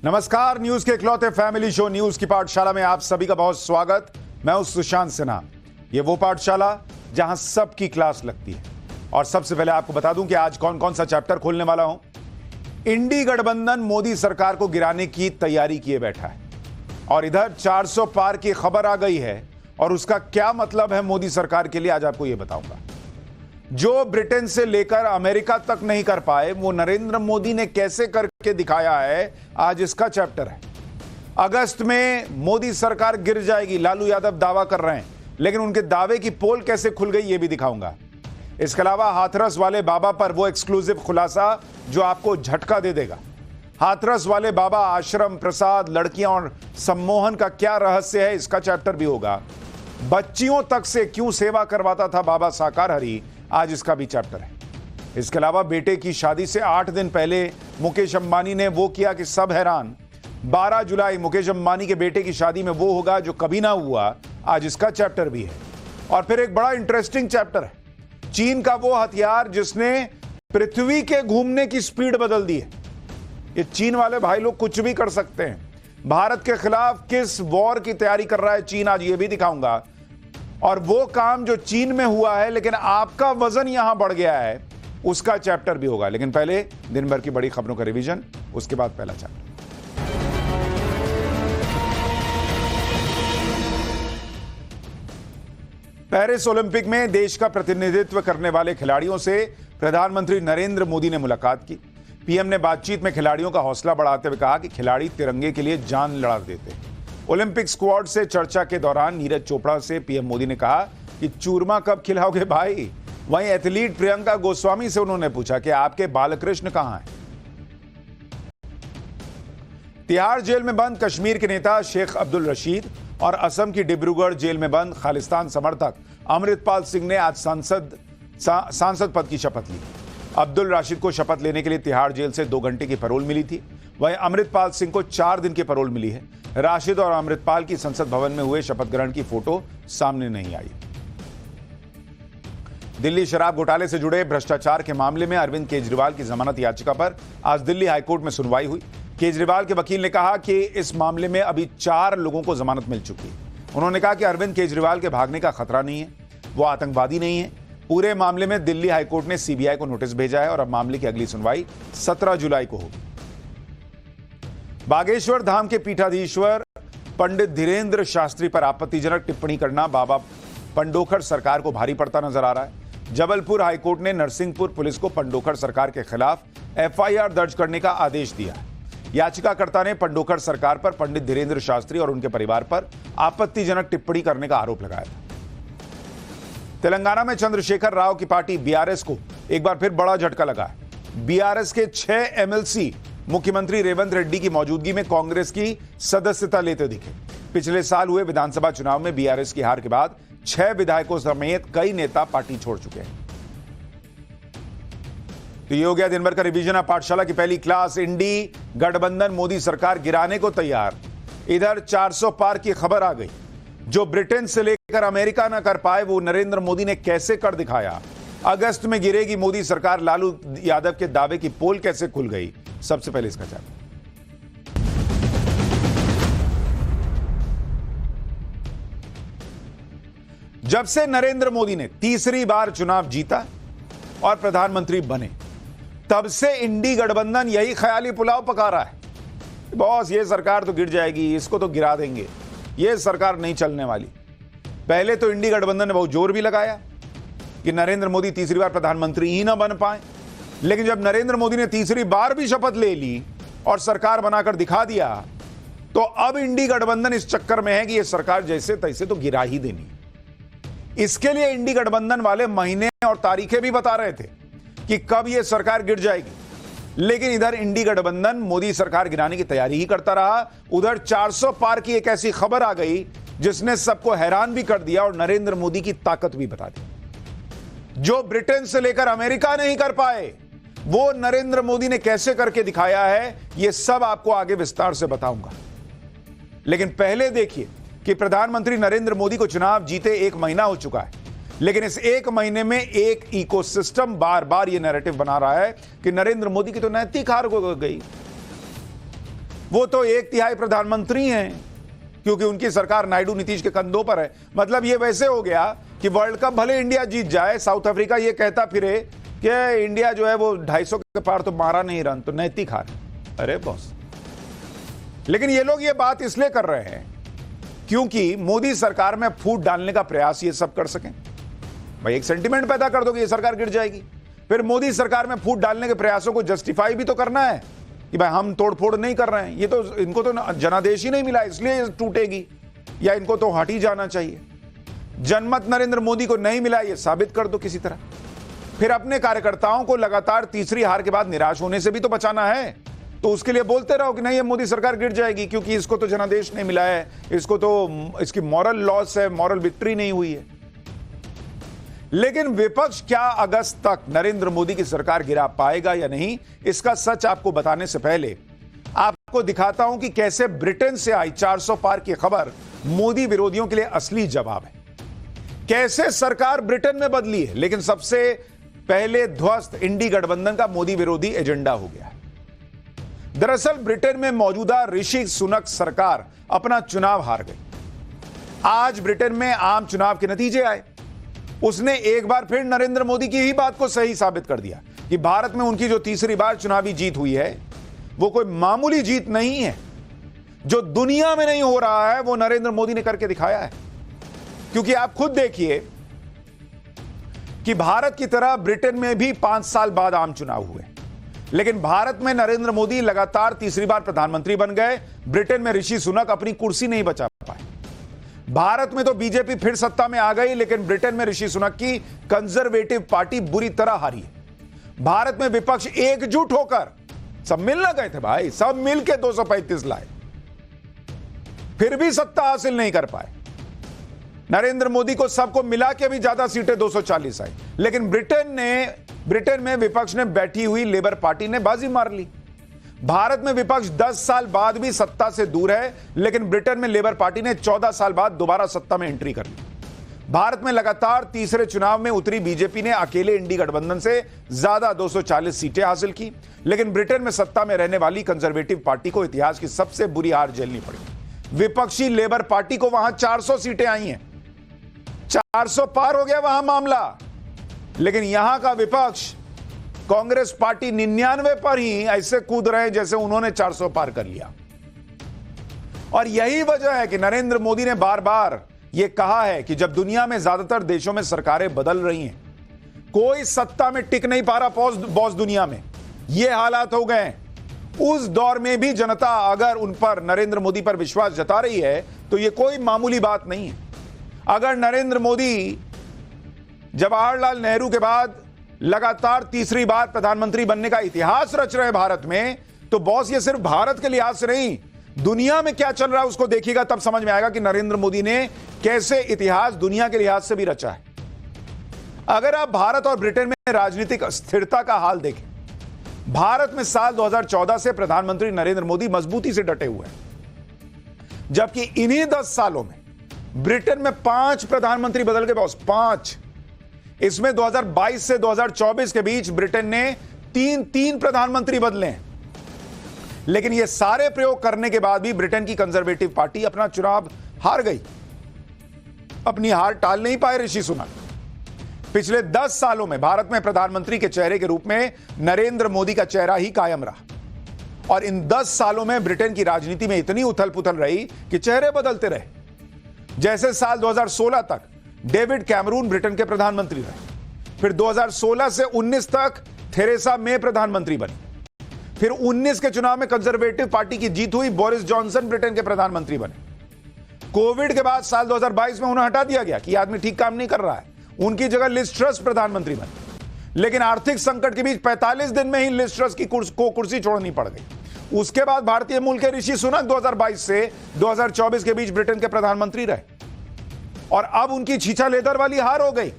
नमस्कार, न्यूज के इकलौते फैमिली शो न्यूज की पाठशाला में आप सभी का बहुत स्वागत। मैं हूं सुशांत सिन्हा। ये वो पाठशाला जहां सबकी क्लास लगती है। और सबसे पहले आपको बता दूं कि आज कौन कौन सा चैप्टर खोलने वाला हूं। इंडी गठबंधन मोदी सरकार को गिराने की तैयारी किए बैठा है और इधर 400 पार की खबर आ गई है और उसका क्या मतलब है मोदी सरकार के लिए, आज आपको यह बताऊंगा। जो ब्रिटेन से लेकर अमेरिका तक नहीं कर पाए वो नरेंद्र मोदी ने कैसे करके दिखाया है, आज इसका चैप्टर है। अगस्त में मोदी सरकार गिर जाएगी, लालू यादव दावा कर रहे हैं, लेकिन उनके दावे की पोल कैसे खुल गई ये भी दिखाऊंगा। इसके अलावा हाथरस वाले बाबा पर वो एक्सक्लूसिव खुलासा जो आपको झटका दे देगा। हाथरस वाले बाबा, आश्रम, प्रसाद, लड़कियां और सम्मोहन का क्या रहस्य है, इसका चैप्टर भी होगा। बच्चियों तक से क्यों सेवा करवाता था बाबा साकार हरि, आज इसका भी चैप्टर है। इसके अलावा बेटे की शादी से 8 दिन पहले मुकेश अंबानी ने वो किया कि सब हैरान। 12 जुलाई मुकेश अंबानी के बेटे की शादी में वो होगा जो कभी ना हुआ, आज इसका चैप्टर भी है। और फिर एक बड़ा इंटरेस्टिंग चैप्टर है, चीन का वो हथियार जिसने पृथ्वी के घूमने की स्पीड बदल दी है। ये चीन वाले भाई लोग कुछ भी कर सकते हैं। भारत के खिलाफ किस वॉर की तैयारी कर रहा है चीन, आज ये भी दिखाऊंगा। और वो काम जो चीन में हुआ है लेकिन आपका वजन यहां बढ़ गया है, उसका चैप्टर भी होगा। लेकिन पहले दिन भर की बड़ी खबरों का रिवीजन, उसके बाद पहला चैप्टर। पेरिस ओलंपिक में देश का प्रतिनिधित्व करने वाले खिलाड़ियों से प्रधानमंत्री नरेंद्र मोदी ने मुलाकात की। पीएम ने बातचीत में खिलाड़ियों का हौसला बढ़ाते हुए कहा कि खिलाड़ी तिरंगे के लिए जान लड़ा देते हैं। ओलंपिक स्क्वाड से चर्चा के दौरान नीरज चोपड़ा से पीएम मोदी ने कहा कि चूरमा कब खिलाओगे भाई। वहीं एथलीट प्रियंका गोस्वामी से उन्होंने पूछा कि आपके बालकृष्ण कहां हैं। तिहाड़ जेल में बंद कश्मीर के नेता शेख अब्दुल रशीद और असम की डिब्रूगढ़ जेल में बंद खालिस्तान समर्थक अमृतपाल सिंह ने आज सांसद पद की शपथ ली। अब्दुल राशिद को शपथ लेने के लिए तिहाड़ जेल से 2 घंटे की पैरोल मिली थी। वहीं अमृतपाल सिंह को 4 दिन की पैरोल मिली है। राशिद और अमृतपाल की संसद भवन में हुए शपथ ग्रहण की फोटो सामने नहीं आई। दिल्ली शराब घोटाले से जुड़े भ्रष्टाचार के मामले में अरविंद केजरीवाल की जमानत याचिका पर आज दिल्ली हाईकोर्ट में सुनवाई हुई। केजरीवाल के वकील ने कहा कि इस मामले में अभी 4 लोगों को जमानत मिल चुकी है। उन्होंने कहा कि अरविंद केजरीवाल के भागने का खतरा नहीं है, वो आतंकवादी नहीं है। पूरे मामले में दिल्ली हाईकोर्ट ने सीबीआई को नोटिस भेजा है और अब मामले की अगली सुनवाई 17 जुलाई को होगी। बागेश्वर धाम के पीठाधीश्वर पंडित धीरेन्द्र शास्त्री पर आपत्तिजनक टिप्पणी करना बाबा पंडोखर सरकार को भारी पड़ता नजर आ रहा है। जबलपुर हाईकोर्ट ने नरसिंहपुर पुलिस को पंडोखर सरकार के खिलाफ एफआईआर दर्ज करने का आदेश दिया है। याचिकाकर्ता ने पंडोखर सरकार पर पंडित धीरेन्द्र शास्त्री और उनके परिवार पर आपत्तिजनक टिप्पणी करने का आरोप लगाया था। तेलंगाना में चंद्रशेखर राव की पार्टी बीआरएस को एक बार फिर बड़ा झटका लगा है। बीआरएस के 6 एमएलसी मुख्यमंत्री रेवंत रेड्डी की मौजूदगी में कांग्रेस की सदस्यता लेते दिखे। पिछले साल हुए विधानसभा चुनाव में बीआरएस की हार के बाद 6 विधायकों समेत कई नेता पार्टी छोड़ चुके हैं। तो ये हो गया दिन भर का रिवीजन। पाठशाला की पहली क्लास। इंडी गठबंधन मोदी सरकार गिराने को तैयार। इधर 400 पार की खबर आ गई। जो ब्रिटेन से लेकर अमेरिका ना कर पाए वो नरेंद्र मोदी ने कैसे कर दिखाया। अगस्त में गिरेगी मोदी सरकार, लालू यादव के दावे की पोल कैसे खुल गई, सबसे पहले इसका चैप्टर। जब से नरेंद्र मोदी ने तीसरी बार चुनाव जीता और प्रधानमंत्री बने, तब से इंडी गठबंधन यही ख्याली पुलाव पका रहा है। बॉस, ये सरकार तो गिर जाएगी, इसको तो गिरा देंगे, ये सरकार नहीं चलने वाली। पहले तो इंडी गठबंधन ने बहुत जोर भी लगाया कि नरेंद्र मोदी तीसरी बार प्रधानमंत्री ही ना बन पाए। लेकिन जब नरेंद्र मोदी ने तीसरी बार भी शपथ ले ली और सरकार बनाकर दिखा दिया, तो अब इंडी गठबंधन इस चक्कर में है कि यह सरकार जैसे तैसे तो गिरा ही देनी। इसके लिए इंडी गठबंधन वाले महीने और तारीखें भी बता रहे थे कि कब यह सरकार गिर जाएगी। लेकिन इधर इंडी गठबंधन मोदी सरकार गिराने की तैयारी ही करता रहा। उधर 400 पार की एक ऐसी खबर आ गई जिसने सबको हैरान भी कर दिया और नरेंद्र मोदी की ताकत भी बता दी। जो ब्रिटेन से लेकर अमेरिका नहीं कर पाए वो नरेंद्र मोदी ने कैसे करके दिखाया है, यह सब आपको आगे विस्तार से बताऊंगा। लेकिन पहले देखिए कि प्रधानमंत्री नरेंद्र मोदी को चुनाव जीते 1 महीना हो चुका है, लेकिन इस 1 महीने में एक इकोसिस्टम बार बार यह नैरेटिव बना रहा है कि नरेंद्र मोदी की तो नैतिक हार हो गई। वो तो 1/3 प्रधानमंत्री हैं, क्योंकि उनकी सरकार नायडू नीतीश के कंधों पर है। मतलब ये वैसे हो गया कि वर्ल्ड कप भले इंडिया जीत जाए, साउथ अफ्रीका ये कहता फिरे कि इंडिया जो है वो 250 के पार तो मारा नहीं रन, तो नैतिक हार। अरे बॉस, लेकिन ये लोग ये बात इसलिए कर रहे हैं क्योंकि मोदी सरकार में फूट डालने का प्रयास ये सब कर सकें। भाई एक सेंटिमेंट पैदा कर दो कि ये सरकार गिर जाएगी, फिर मोदी सरकार में फूट डालने के प्रयासों को जस्टिफाई भी तो करना है कि भाई हम तोड़फोड़ नहीं कर रहे हैं, ये तो इनको तो जनादेश ही नहीं मिला इसलिए टूटेगी, या इनको तो हट ही जाना चाहिए। जनमत नरेंद्र मोदी को नहीं मिला, ये साबित कर दो किसी तरह। फिर अपने कार्यकर्ताओं को लगातार तीसरी हार के बाद निराश होने से भी तो बचाना है, तो उसके लिए बोलते रहो कि नहीं ये मोदी सरकार गिर जाएगी क्योंकि इसको तो जनादेश नहीं मिला है, इसको तो इसकी मॉरल लॉस है, मॉरल विक्ट्री नहीं हुई है। लेकिन विपक्ष क्या अगस्त तक नरेंद्र मोदी की सरकार गिरा पाएगा या नहीं, इसका सच आपको बताने से पहले आपको दिखाता हूं कि कैसे ब्रिटेन से आई 400 पार की खबर मोदी विरोधियों के लिए असली जवाब है। कैसे सरकार ब्रिटेन में बदली है, लेकिन सबसे पहले ध्वस्त इंडी गठबंधन का मोदी विरोधी एजेंडा हो गया है। दरअसल ब्रिटेन में मौजूदा ऋषि सुनक सरकार अपना चुनाव हार गई। आज ब्रिटेन में आम चुनाव के नतीजे आए। उसने एक बार फिर नरेंद्र मोदी की ही बात को सही साबित कर दिया कि भारत में उनकी जो तीसरी बार चुनावी जीत हुई है वो कोई मामूली जीत नहीं है। जो दुनिया में नहीं हो रहा है वो नरेंद्र मोदी ने करके दिखाया है। क्योंकि आप खुद देखिए कि भारत की तरह ब्रिटेन में भी 5 साल बाद आम चुनाव हुए, लेकिन भारत में नरेंद्र मोदी लगातार तीसरी बार प्रधानमंत्री बन गए। ब्रिटेन में ऋषि सुनक अपनी कुर्सी नहीं बचा पाए। भारत में तो बीजेपी फिर सत्ता में आ गई, लेकिन ब्रिटेन में ऋषि सुनक की कंजर्वेटिव पार्टी बुरी तरह हारी है। भारत में विपक्ष एकजुट होकर, सब मिलना गए थे भाई, सब मिलकर 235 लाए, फिर भी सत्ता हासिल नहीं कर पाए। नरेंद्र मोदी को सबको मिला के भी ज्यादा सीटें 240 आई, लेकिन ब्रिटेन में विपक्ष ने बैठी हुई लेबर पार्टी ने बाजी मार ली। भारत में विपक्ष 10 साल बाद भी सत्ता से दूर है, लेकिन ब्रिटेन में लेबर पार्टी ने 14 साल बाद दोबारा सत्ता में एंट्री कर ली। भारत में लगातार तीसरे चुनाव में उतरी बीजेपी ने अकेले इंडी गठबंधन से ज्यादा 240 सीटें हासिल की, लेकिन ब्रिटेन में सत्ता में रहने वाली कंजर्वेटिव पार्टी को इतिहास की सबसे बुरी हार झेलनी पड़ी। विपक्षी लेबर पार्टी को वहां 400 सीटें आई हैं, 400 पार हो गया वहां मामला, लेकिन यहां का विपक्ष कांग्रेस पार्टी 99 पर ही ऐसे कूद रहे जैसे उन्होंने 400 पार कर लिया। और यही वजह है कि नरेंद्र मोदी ने बार बार यह कहा है कि जब दुनिया में ज्यादातर देशों में सरकारें बदल रही हैं, कोई सत्ता में टिक नहीं पा रहा बॉस, दुनिया में यह हालात हो गए, उस दौर में भी जनता अगर उन पर, नरेंद्र मोदी पर विश्वास जता रही है तो यह कोई मामूली बात नहीं है। अगर नरेंद्र मोदी जवाहरलाल नेहरू के बाद लगातार तीसरी बार प्रधानमंत्री बनने का इतिहास रच रहे भारत में, तो बॉस ये सिर्फ भारत के लिहाज से नहीं, दुनिया में क्या चल रहा है उसको देखिएगा, तब समझ में आएगा कि नरेंद्र मोदी ने कैसे इतिहास दुनिया के लिहाज से भी रचा है। अगर आप भारत और ब्रिटेन में राजनीतिक स्थिरता का हाल देखें, भारत में साल 2014 से प्रधानमंत्री नरेंद्र मोदी मजबूती से डटे हुए हैं, जबकि इन्हीं 10 सालों में ब्रिटेन में 5 प्रधानमंत्री बदल गए बॉस, 5। इसमें 2022 से 2024 के बीच ब्रिटेन ने 3 प्रधानमंत्री बदले हैं। लेकिन यह सारे प्रयोग करने के बाद भी ब्रिटेन की कंजर्वेटिव पार्टी अपना चुनाव हार गई। अपनी हार टाल नहीं पाए ऋषि सुनक। पिछले 10 सालों में भारत में प्रधानमंत्री के चेहरे के रूप में नरेंद्र मोदी का चेहरा ही कायम रहा, और इन 10 सालों में ब्रिटेन की राजनीति में इतनी उथल पुथल रही कि चेहरे बदलते रहे। जैसे साल 2016 तक डेविड कैमरून ब्रिटेन के प्रधानमंत्री रहे, फिर 2016 से 19 तक थेरेसा मे प्रधानमंत्री बनी, फिर 19 के चुनाव में कंजर्वेटिव पार्टी की जीत हुई, बोरिस जॉनसन ब्रिटेन के प्रधानमंत्री बने। कोविड के बाद साल 2022 में उन्हें हटा दिया गया कि आदमी ठीक काम नहीं कर रहा है, उनकी जगह लिज ट्रस प्रधानमंत्री बने। लेकिन आर्थिक संकट के बीच 45 दिन में ही लिज ट्रस की कुर्सी छोड़नी पड़ गई। उसके बाद भारतीय मूल के ऋषि सुनक 2022 से 2024 के बीच ब्रिटेन के प्रधानमंत्री रहे, और अब उनकी छीछा लेदर वाली हार हो गई,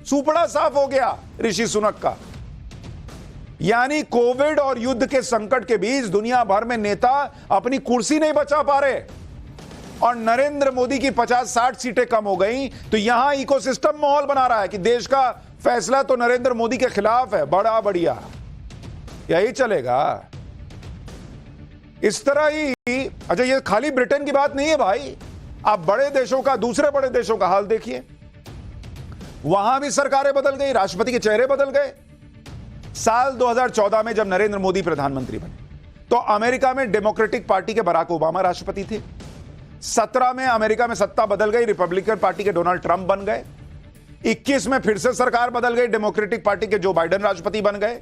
सुपड़ा साफ हो गया ऋषि सुनक का। यानी कोविड और युद्ध के संकट के बीच दुनिया भर में नेता अपनी कुर्सी नहीं बचा पा रहे, और नरेंद्र मोदी की 50-60 सीटें कम हो गई, तो यहां इकोसिस्टम माहौल बना रहा है कि देश का फैसला तो नरेंद्र मोदी के खिलाफ है। बड़ा बढ़िया, यही चलेगा। इस तरह ही अच्छा, ये खाली ब्रिटेन की बात नहीं है भाई, आप बड़े देशों का, दूसरे बड़े देशों का हाल देखिए। वहां भी सरकारें बदल गई, राष्ट्रपति के चेहरे बदल गए। साल 2014 में जब नरेंद्र मोदी प्रधानमंत्री बने तो अमेरिका में डेमोक्रेटिक पार्टी के बराक ओबामा राष्ट्रपति थे। 17 में अमेरिका में सत्ता बदल गई, रिपब्लिकन पार्टी के डोनाल्ड ट्रंप बन गए। 21 में फिर से सरकार बदल गई, डेमोक्रेटिक पार्टी के जो बाइडेन राष्ट्रपति बन गए।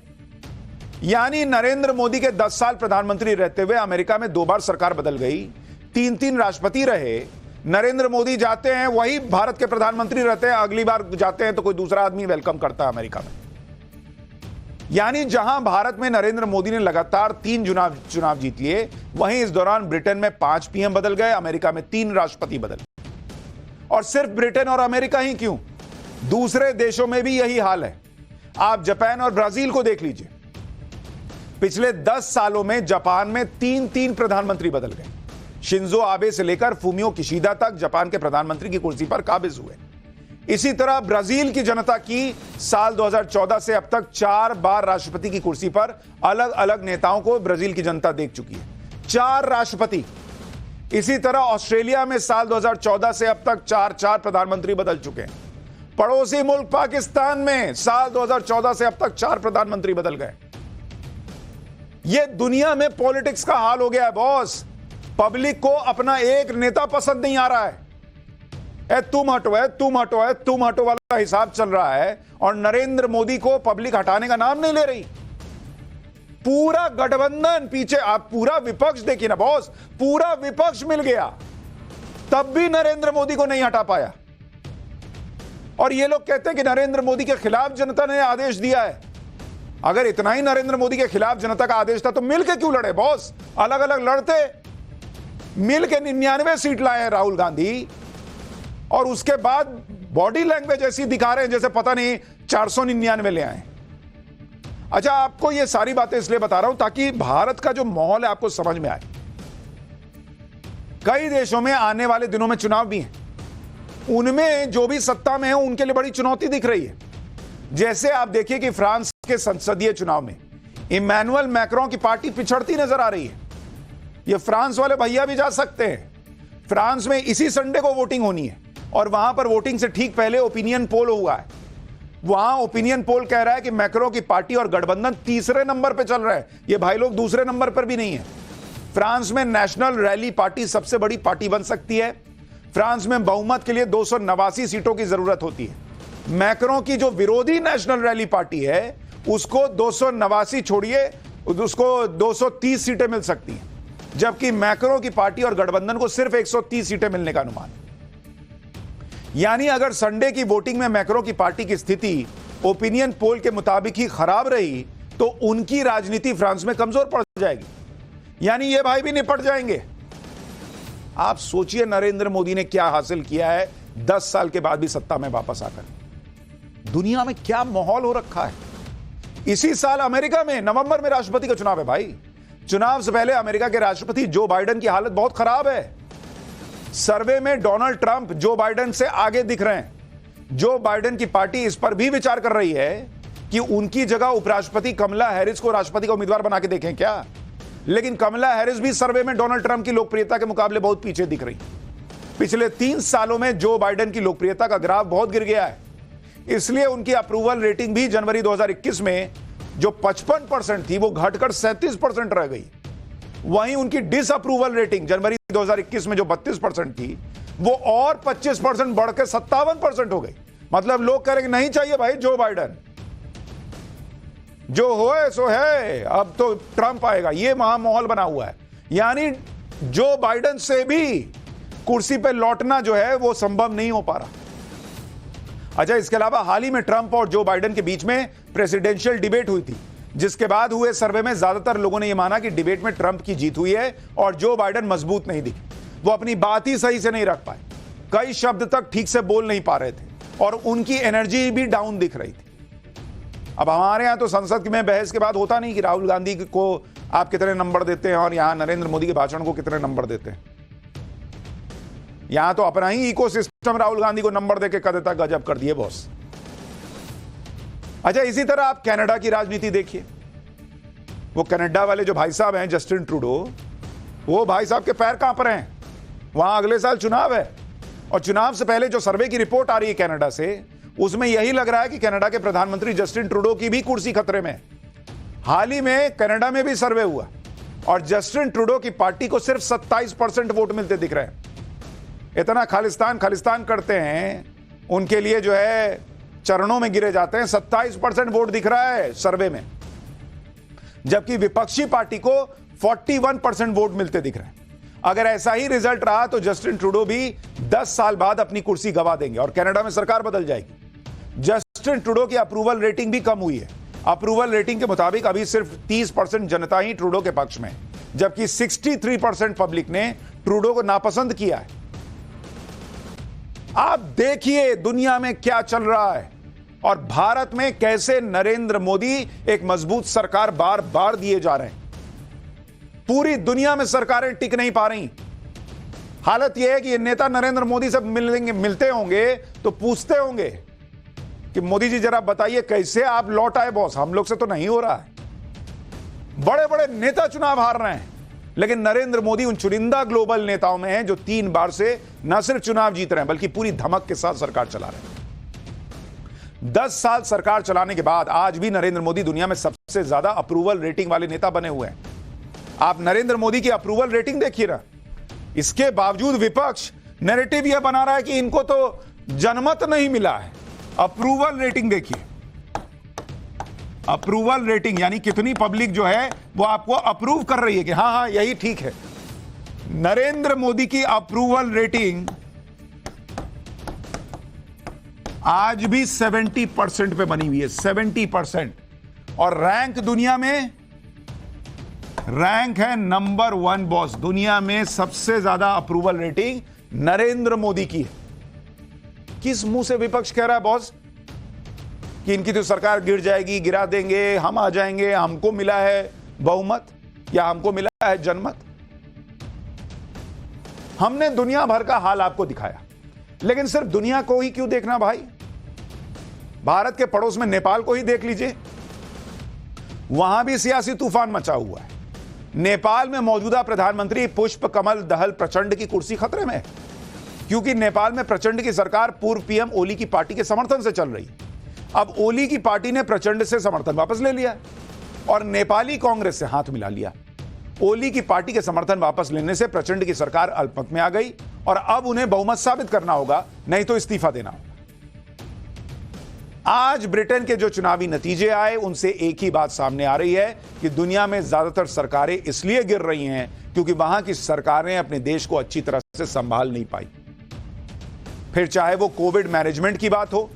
यानी नरेंद्र मोदी के 10 साल प्रधानमंत्री रहते हुए अमेरिका में 2 बार सरकार बदल गई, 3-3 राष्ट्रपति रहे। नरेंद्र मोदी जाते हैं, वही भारत के प्रधानमंत्री रहते हैं, अगली बार जाते हैं तो कोई दूसरा आदमी वेलकम करता है अमेरिका में। यानी जहां भारत में नरेंद्र मोदी ने लगातार 3 चुनाव जीत लिए, वहीं इस दौरान ब्रिटेन में 5 पीएम बदल गए, अमेरिका में 3 राष्ट्रपति बदल गए। और सिर्फ ब्रिटेन और अमेरिका ही क्यों, दूसरे देशों में भी यही हाल है। आप जापान और ब्राजील को देख लीजिए। पिछले 10 सालों में जापान में 3-3 प्रधानमंत्री बदल गए। शिंजो आबे से लेकर फूमियो किशिदा तक जापान के प्रधानमंत्री की कुर्सी पर काबिज हुए। इसी तरह ब्राजील की जनता की साल 2014 से अब तक 4 बार राष्ट्रपति की कुर्सी पर अलग अलग नेताओं को ब्राजील की जनता देख चुकी है, 4 राष्ट्रपति। इसी तरह ऑस्ट्रेलिया में साल 2014 से अब तक 4 प्रधानमंत्री बदल चुके हैं। पड़ोसी मुल्क पाकिस्तान में साल 2014 से अब तक 4 प्रधानमंत्री बदल गए। यह दुनिया में पॉलिटिक्स का हाल हो गया है बॉस। पब्लिक को अपना एक नेता पसंद नहीं आ रहा है, तुम हटो है, तुम हटो है, तुम हटो वाला हिसाब चल रहा है। और नरेंद्र मोदी को पब्लिक हटाने का नाम नहीं ले रही। पूरा गठबंधन पीछे, आप पूरा विपक्ष देखिए ना बॉस, पूरा विपक्ष मिल गया, तब भी नरेंद्र मोदी को नहीं हटा पाया। और ये लोग कहते हैं कि नरेंद्र मोदी के खिलाफ जनता ने आदेश दिया है। अगर इतना ही नरेंद्र मोदी के खिलाफ जनता का आदेश था तो मिलके क्यों लड़े बॉस? अलग अलग लड़ते। मिलके 99 सीट लाए हैं राहुल गांधी, और उसके बाद बॉडी लैंग्वेज ऐसी दिखा रहे हैं जैसे पता नहीं 499 ले आए। अच्छा, आपको ये सारी बातें इसलिए बता रहा हूं ताकि भारत का जो माहौल है आपको समझ में आए। कई देशों में आने वाले दिनों में चुनाव भी हैं, उनमें जो भी सत्ता में है उनके लिए बड़ी चुनौती दिख रही है। जैसे आप देखिए कि फ्रांस के संसदीय चुनाव में इमैनुअल मैक्रों की पार्टी पिछड़ती नजर आ रही है। ये फ्रांस वाले भैया भी जा सकते हैं। फ्रांस में इसी संडे को वोटिंग होनी है, और वहां पर वोटिंग से ठीक पहले ओपिनियन पोल हुआ है। वहां ओपिनियन पोल कह रहा है कि मैक्रों की पार्टी और गठबंधन तीसरे नंबर पर चल रहा है, ये भाई लोग दूसरे नंबर पर भी नहीं है। फ्रांस में नेशनल रैली पार्टी सबसे बड़ी पार्टी बन सकती है। फ्रांस में बहुमत के लिए 289 सीटों की जरूरत होती है। मैक्रों की जो विरोधी नेशनल रैली पार्टी है उसको 289 छोड़िए, उसको 230 सीटें मिल सकती हैं, जबकि मैक्रों की पार्टी और गठबंधन को सिर्फ 130 सीटें मिलने का अनुमान है। यानी अगर संडे की वोटिंग में मैक्रों की पार्टी की स्थिति ओपिनियन पोल के मुताबिक ही खराब रही तो उनकी राजनीति फ्रांस में कमजोर पड़ जाएगी। यानी ये भाई भी निपट जाएंगे। आप सोचिए नरेंद्र मोदी ने क्या हासिल किया है 10 साल के बाद भी सत्ता में वापस आकर। दुनिया में क्या माहौल हो रखा है। इसी साल अमेरिका में नवंबर में राष्ट्रपति का चुनाव है भाई। चुनाव से पहले अमेरिका के राष्ट्रपति जो बाइडेन की हालत बहुत खराब है। सर्वे में डोनाल्ड ट्रंप जो बाइडेन से आगे दिख रहे हैं। जो बाइडेन की पार्टी इस पर भी विचार कर रही है कि उनकी जगह उपराष्ट्रपति कमला हैरिस को राष्ट्रपति का उम्मीदवार बना के देखें क्या। लेकिन कमला हैरिस भी सर्वे में डोनाल्ड ट्रंप की लोकप्रियता के मुकाबले बहुत पीछे दिख रही। पिछले 3 सालों में जो बाइडेन की लोकप्रियता का ग्राफ बहुत गिर गया है, इसलिए उनकी अप्रूवल रेटिंग भी जनवरी 2021 में जो 55% थी वो घटकर 37% रह गई। वहीं उनकी डिसअप्रूवल रेटिंग जनवरी 2021 में जो 32% थी वो और 25% बढ़कर 57% हो गई। मतलब लोग कह रहे नहीं चाहिए भाई जो बाइडेन, जो होए सो है, अब तो ट्रंप आएगा। ये महामाहौल बना हुआ है। यानी जो बाइडेन से भी कुर्सी पे लौटना जो है वो संभव नहीं हो पा रहा। अच्छा, इसके अलावा हाल ही में ट्रंप और जो बाइडेन के बीच में प्रेसिडेंशियल डिबेट हुई थी, जिसके बाद हुए सर्वे में ज्यादातर लोगों ने यह माना कि डिबेट में ट्रंप की जीत हुई है और जो बाइडेन मजबूत नहीं दिखे। वो अपनी बात ही सही से नहीं रख पाए, कई शब्द तक ठीक से बोल नहीं पा रहे थे और उनकी एनर्जी भी डाउन दिख रही थी। अब हमारे यहां तो संसद में बहस के बाद होता नहीं कि राहुल गांधी को आप कितने नंबर देते हैं और यहां नरेंद्र मोदी के भाषण को कितने नंबर देते हैं। यहां तो अपना ही इकोसिस्टम राहुल गांधी को नंबर देके कह देता गजब कर दिए बॉस। अच्छा, इसी तरह आप कनाडा की राजनीति देखिए। वो कनाडा वाले जो भाई साहब हैं जस्टिन ट्रूडो, वो भाई साहब के पैर कांप रहे हैं। वहां अगले साल चुनाव है और चुनाव से पहले जो सर्वे की रिपोर्ट आ रही है कनाडा से, उसमें यही लग रहा है कि कनाडा के प्रधानमंत्री जस्टिन ट्रूडो की भी कुर्सी खतरे में है। हाल ही में कनाडा में भी सर्वे हुआ और जस्टिन ट्रूडो की पार्टी को सिर्फ 27% वोट मिलते दिख रहे हैं। इतना खालिस्तान खालिस्तान करते हैं, उनके लिए जो है चरणों में गिरे जाते हैं। 27% वोट दिख रहा है सर्वे में, जबकि विपक्षी पार्टी को 41% वोट मिलते दिख रहे हैं। अगर ऐसा ही रिजल्ट रहा तो जस्टिन ट्रूडो भी 10 साल बाद अपनी कुर्सी गंवा देंगे और कनाडा में सरकार बदल जाएगी। जस्टिन ट्रूडो की अप्रूवल रेटिंग भी कम हुई है। अप्रूवल रेटिंग के मुताबिक अभी सिर्फ 30% जनता ही ट्रूडो के पक्ष में है, जबकि 63% पब्लिक ने ट्रूडो को नापसंद किया है। आप देखिए दुनिया में क्या चल रहा है और भारत में कैसे नरेंद्र मोदी एक मजबूत सरकार बार बार दिए जा रहे हैं। पूरी दुनिया में सरकारें टिक नहीं पा रही। हालत यह है कि ये नेता नरेंद्र मोदी से मिलते होंगे तो पूछते होंगे कि मोदी जी जरा बताइए कैसे आप लौट आए बॉस, हम लोग से तो नहीं हो रहा है। बड़े बड़े नेता चुनाव हार रहे हैं, लेकिन नरेंद्र मोदी उन चुनिंदा ग्लोबल नेताओं में हैं जो 3 बार से न सिर्फ चुनाव जीत रहे हैं बल्कि पूरी धमक के साथ सरकार चला रहे हैं। 10 साल सरकार चलाने के बाद आज भी नरेंद्र मोदी दुनिया में सबसे ज्यादा अप्रूवल रेटिंग वाले नेता बने हुए हैं। आप नरेंद्र मोदी की अप्रूवल रेटिंग देखिए ना। इसके बावजूद विपक्ष नैरेटिव यह बना रहा है कि इनको तो जनमत नहीं मिला है। अप्रूवल रेटिंग देखिए, अप्रूवल रेटिंग यानी कितनी पब्लिक जो है वो आपको अप्रूव कर रही है कि हाँ हाँ यही ठीक है। नरेंद्र मोदी की अप्रूवल रेटिंग आज भी 70% पे बनी हुई है, 70%। और रैंक दुनिया में रैंक है नंबर 1 बॉस। दुनिया में सबसे ज्यादा अप्रूवल रेटिंग नरेंद्र मोदी की है। किस मुंह से विपक्ष कह रहा है बॉस कि इनकी तो सरकार गिर जाएगी, गिरा देंगे, हम आ जाएंगे, हमको मिला है बहुमत या हमको मिला है जनमत। हमने दुनिया भर का हाल आपको दिखाया, लेकिन सिर्फ दुनिया को ही क्यों देखना भाई? भारत के पड़ोस में नेपाल को ही देख लीजिए, वहां भी सियासी तूफान मचा हुआ है। नेपाल में मौजूदा प्रधानमंत्री पुष्प कमल दहल प्रचंड की कुर्सी खतरे में है, क्योंकि नेपाल में प्रचंड की सरकार पूर्व पीएम ओली की पार्टी के समर्थन से चल रही है। अब ओली की पार्टी ने प्रचंड से समर्थन वापस ले लिया और नेपाली कांग्रेस से हाथ मिला लिया। ओली की पार्टी के समर्थन वापस लेने से प्रचंड की सरकार अल्पमत में आ गई और अब उन्हें बहुमत साबित करना होगा, नहीं तो इस्तीफा देना होगा। आज ब्रिटेन के जो चुनावी नतीजे आए उनसे एक ही बात सामने आ रही है कि दुनिया में ज्यादातर सरकारें इसलिए गिर रही हैं क्योंकि वहां की सरकारें अपने देश को अच्छी तरह से संभाल नहीं पाई। फिर चाहे वो कोविड मैनेजमेंट की बात हो,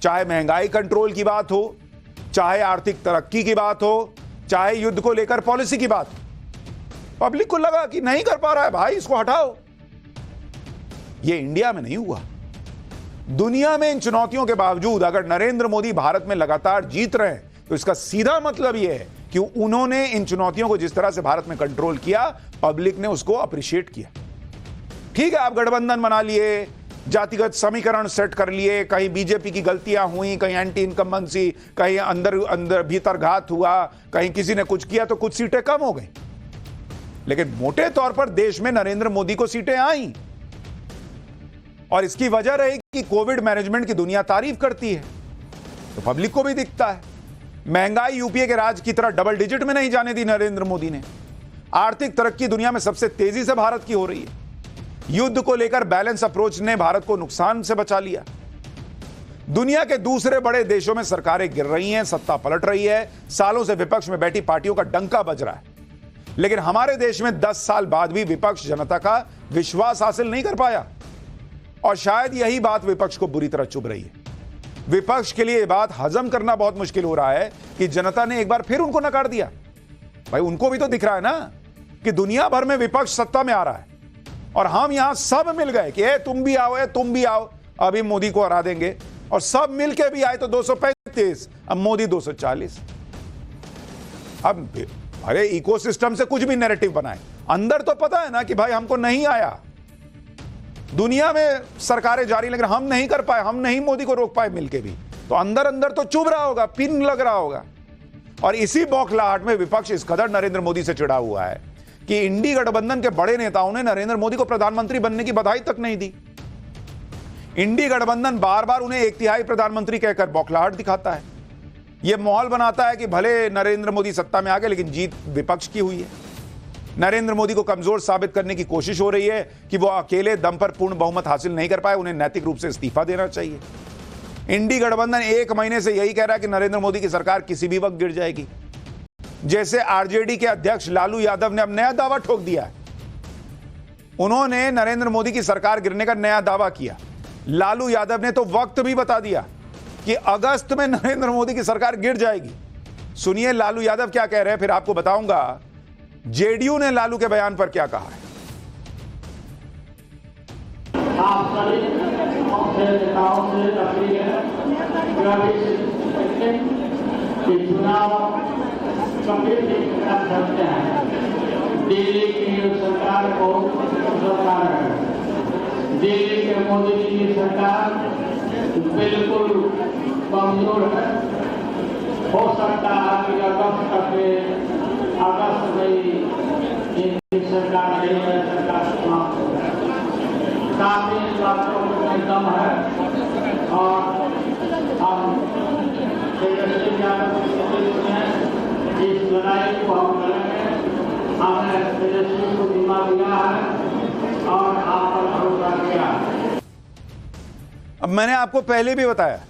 चाहे महंगाई कंट्रोल की बात हो, चाहे आर्थिक तरक्की की बात हो, चाहे युद्ध को लेकर पॉलिसी की बात हो, पब्लिक को लगा कि नहीं कर पा रहा है भाई, इसको हटाओ। ये इंडिया में नहीं हुआ। दुनिया में इन चुनौतियों के बावजूद अगर नरेंद्र मोदी भारत में लगातार जीत रहे हैं तो इसका सीधा मतलब यह है कि उन्होंने इन चुनौतियों को जिस तरह से भारत में कंट्रोल किया, पब्लिक ने उसको अप्रिशिएट किया। ठीक है, आप गठबंधन बना लिए, जातिगत समीकरण सेट कर लिए, कहीं बीजेपी की गलतियां हुई, कहीं एंटी इनकम्बेंसी, कहीं अंदर भीतर घात हुआ, कहीं किसी ने कुछ किया तो कुछ सीटें कम हो गई, लेकिन मोटे तौर पर देश में नरेंद्र मोदी को सीटें आई। और इसकी वजह रही कि कोविड मैनेजमेंट की दुनिया तारीफ करती है तो पब्लिक को भी दिखता है। महंगाई यूपीए के राज की तरह डबल डिजिट में नहीं जाने दी नरेंद्र मोदी ने। आर्थिक तरक्की दुनिया में सबसे तेजी से भारत की हो रही है। युद्ध को लेकर बैलेंस अप्रोच ने भारत को नुकसान से बचा लिया। दुनिया के दूसरे बड़े देशों में सरकारें गिर रही हैं, सत्ता पलट रही है, सालों से विपक्ष में बैठी पार्टियों का डंका बज रहा है, लेकिन हमारे देश में 10 साल बाद भी विपक्ष जनता का विश्वास हासिल नहीं कर पाया। और शायद यही बात विपक्ष को बुरी तरह चुभ रही है। विपक्ष के लिए यह बात हजम करना बहुत मुश्किल हो रहा है कि जनता ने एक बार फिर उनको नकार दिया। भाई उनको भी तो दिख रहा है ना कि दुनिया भर में विपक्ष सत्ता में आ रहा है और हम यहां सब मिल गए कि तुम भी आओ, तुम भी आओ, अभी मोदी को हरा देंगे। और सब मिलके भी आए तो 235, अब मोदी 240। अब अरे इकोसिस्टम से कुछ भी नैरेटिव बनाए, अंदर तो पता है ना कि भाई हमको नहीं आया। दुनिया में सरकारें जारी, लेकिन हम नहीं कर पाए, हम नहीं मोदी को रोक पाए मिलके भी, तो अंदर अंदर तो चुभ रहा होगा, पिन लग रहा होगा। और इसी बौखलाहट में विपक्ष इस कदर नरेंद्र मोदी से चिढ़ा हुआ है कि इंडी गठबंधन के बड़े नेताओं ने नरेंद्र मोदी को प्रधानमंत्री बनने की बधाई तक नहीं दी। इंडी गठबंधन बार बार उन्हें 1/3 प्रधानमंत्री कहकर बौखलाहट दिखाता है। यह माहौल बनाता है कि भले नरेंद्र मोदी सत्ता में आ गए लेकिन जीत विपक्ष की हुई है। नरेंद्र मोदी को कमजोर साबित करने की कोशिश हो रही है कि वो अकेले दम पर पूर्ण बहुमत हासिल नहीं कर पाए, उन्हें नैतिक रूप से इस्तीफा देना चाहिए। इंडी गठबंधन 1 महीने से यही कह रहा है कि नरेंद्र मोदी की सरकार किसी भी वक्त गिर जाएगी। जैसे आरजेडी के अध्यक्ष लालू यादव ने अब नया दावा ठोक दिया है। उन्होंने नरेंद्र मोदी की सरकार गिरने का नया दावा किया। लालू यादव ने तो वक्त भी बता दिया कि अगस्त में नरेंद्र मोदी की सरकार गिर जाएगी। सुनिए लालू यादव क्या कह रहे हैं, फिर आपको बताऊंगा जेडीयू ने लालू के बयान पर क्या कहा है। आप सभी नेताओं से अपील है कि चुनाव कभी भी कर सकते हैं। दिल्ली की सरकार को सरकार है, दिल्ली के मोदी जी की सरकार बिल्कुल कमजोर है। हो सकता है कि अगस्त में इनकी सरकार नहीं है, सरकार समाप्त हो जाए। काफी बातों में दम है और हम तेजस्वी यादव इस लड़ाई को हम लड़ेंगे। हमने तेजस्वी को जिम्मा दिया है और आप पर भरोसा किया है। अब मैंने आपको पहले भी बताया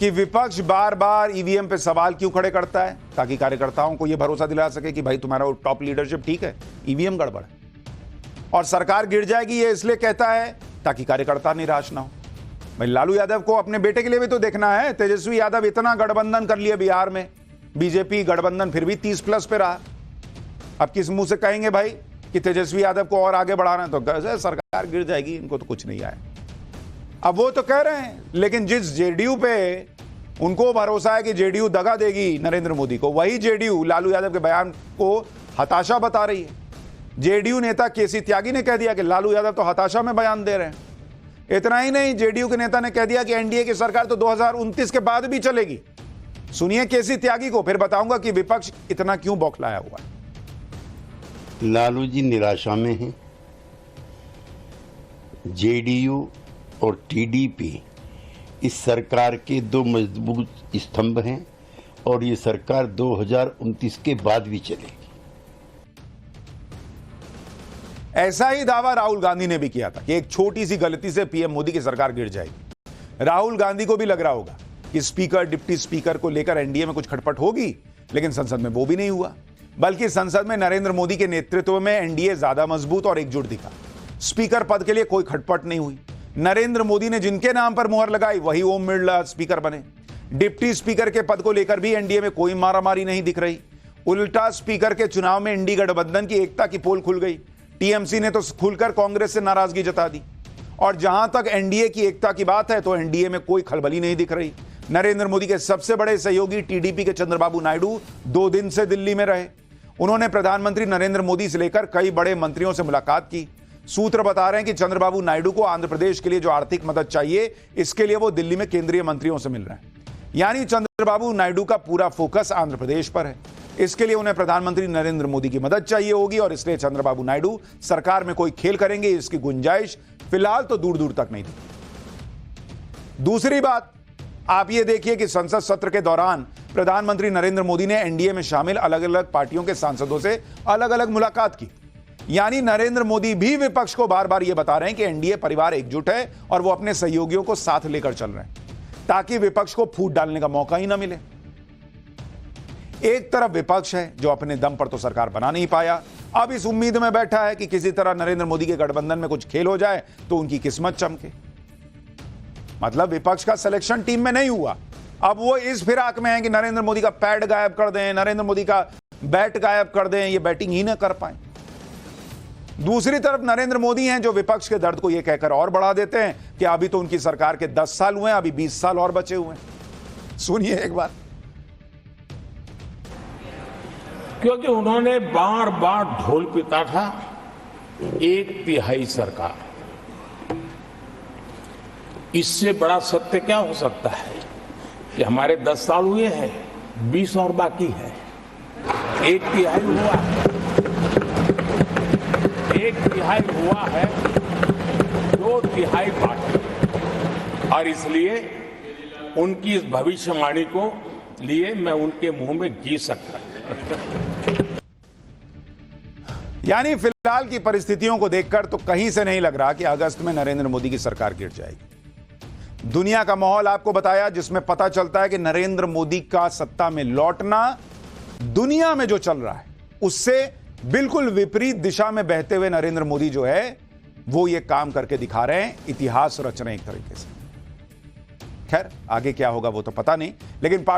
कि विपक्ष बार बार ईवीएम पे सवाल क्यों खड़े करता है, ताकि कार्यकर्ताओं को यह भरोसा दिला सके कि भाई तुम्हारा टॉप लीडरशिप ठीक है, ईवीएम गड़बड़ है और सरकार गिर जाएगी। ये इसलिए कहता है ताकि कार्यकर्ता निराश ना हो। भाई लालू यादव को अपने बेटे के लिए भी तो देखना है। तेजस्वी यादव इतना गठबंधन कर लिया बिहार में, बीजेपी गठबंधन फिर भी 30+ पे रहा। अब किस मुंह से कहेंगे भाई कि तेजस्वी यादव को और आगे बढ़ाना है, तो सरकार गिर जाएगी, इनको तो कुछ नहीं आया। अब वो तो कह रहे हैं, लेकिन जिस जेडीयू पे उनको भरोसा है कि जेडीयू दगा देगी नरेंद्र मोदी को, वही जेडीयू लालू यादव के बयान को हताशा बता रही है। जेडीयू नेता केसी त्यागी ने कह दिया कि लालू यादव तो हताशा में बयान दे रहे हैं। इतना ही नहीं, जेडीयू के नेता ने कह दिया कि एनडीए की सरकार तो 2029 के बाद भी चलेगी। सुनिए केसी त्यागी को, फिर बताऊंगा कि विपक्ष इतना क्यों बौखलाया हुआ है। लालू जी निराशा में हैं। जेडीयू और टीडीपी इस सरकार के 2 मजबूत स्तंभ हैं और ये सरकार 2029 के बाद भी चलेगी। ऐसा ही दावा राहुल गांधी ने भी किया था कि एक छोटी सी गलती से पीएम मोदी की सरकार गिर जाएगी। राहुल गांधी को भी लग रहा होगा कि स्पीकर डिप्टी स्पीकर को लेकर एनडीए में कुछ खटपट होगी, लेकिन संसद में वो भी नहीं हुआ, बल्कि संसद में नरेंद्र मोदी के नेतृत्व में एनडीए ज्यादा मजबूत और एकजुट दिखा। स्पीकर पद के लिए कोई खटपट नहीं हुई। नरेंद्र मोदी ने जिनके नाम पर मुहर लगाई वही ओम बिरला स्पीकर बने। डिप्टी स्पीकर के पद को लेकर भी एनडीए में कोई मारामारी नहीं दिख रही। उल्टा स्पीकर के चुनाव में इंडी गठबंधन की एकता की पोल खुल गई। टीएमसी ने तो खुलकर कांग्रेस से नाराजगी जता दी। और जहां तक एनडीए की एकता की बात है तो एनडीए में कोई खलबली नहीं दिख रही। नरेंद्र मोदी के सबसे बड़े सहयोगी टीडीपी के चंद्रबाबू नायडू 2 दिन से दिल्ली में रहे। उन्होंने प्रधानमंत्री नरेंद्र मोदी से लेकर कई बड़े मंत्रियों से मुलाकात की। सूत्र बता रहे हैं कि चंद्रबाबू नायडू को आंध्र प्रदेश के लिए जो आर्थिक मदद चाहिए, इसके लिए वो दिल्ली में केंद्रीय मंत्रियों से मिल रहे हैं। यानी चंद्रबाबू नायडू का पूरा फोकस आंध्र प्रदेश पर है। इसके लिए उन्हें प्रधानमंत्री नरेंद्र मोदी की मदद चाहिए होगी और इसलिए चंद्रबाबू नायडू सरकार में कोई खेल करेंगे, इसकी गुंजाइश फिलहाल तो दूर दूर तक नहीं थी। दूसरी बात, आप ये देखिए कि संसद सत्र के दौरान प्रधानमंत्री नरेंद्र मोदी ने एनडीए में शामिल अलग अलग पार्टियों के सांसदों से अलग अलग मुलाकात की। यानी नरेंद्र मोदी भी विपक्ष को बार बार यह बता रहे हैं कि एनडीए परिवार एकजुट है और वो अपने सहयोगियों को साथ लेकर चल रहे हैं, ताकि विपक्ष को फूट डालने का मौका ही ना मिले। एक तरफ विपक्ष है जो अपने दम पर तो सरकार बना नहीं पाया, अब इस उम्मीद में बैठा है कि किसी तरह नरेंद्र मोदी के गठबंधन में कुछ खेल हो जाए तो उनकी किस्मत चमके। मतलब विपक्ष का सिलेक्शन टीम में नहीं हुआ, अब वो इस फिराक में है कि नरेंद्र मोदी का पैड गायब कर दें, नरेंद्र मोदी का बैट गायब कर दें, ये बैटिंग ही ना कर पाए। दूसरी तरफ नरेंद्र मोदी हैं जो विपक्ष के दर्द को यह कहकर और बढ़ा देते हैं कि अभी तो उनकी सरकार के 10 साल हुए हैं, अभी 20 साल और बचे हुए हैं। सुनिए एक बार। क्योंकि उन्होंने बार बार ढोल पीटा था 1/3 सरकार। इससे बड़ा सत्य क्या हो सकता है कि हमारे 10 साल हुए हैं, 20 और बाकी है, 1/3 हुआ। एक तिहाई हुआ है, 2/3 बाकी, और इसलिए उनकी इस भविष्यवाणी को लिए मैं उनके मुंह में घी सकता। यानी फिलहाल की परिस्थितियों को देखकर तो कहीं से नहीं लग रहा कि अगस्त में नरेंद्र मोदी की सरकार गिर जाएगी। दुनिया का माहौल आपको बताया, जिसमें पता चलता है कि नरेंद्र मोदी का सत्ता में लौटना दुनिया में जो चल रहा है उससे बिल्कुल विपरीत दिशा में बहते हुए नरेंद्र मोदी जो है वो ये काम करके दिखा रहे हैं, इतिहास रच रहे हैं एक तरीके से। खैर आगे क्या होगा वो तो पता नहीं, लेकिन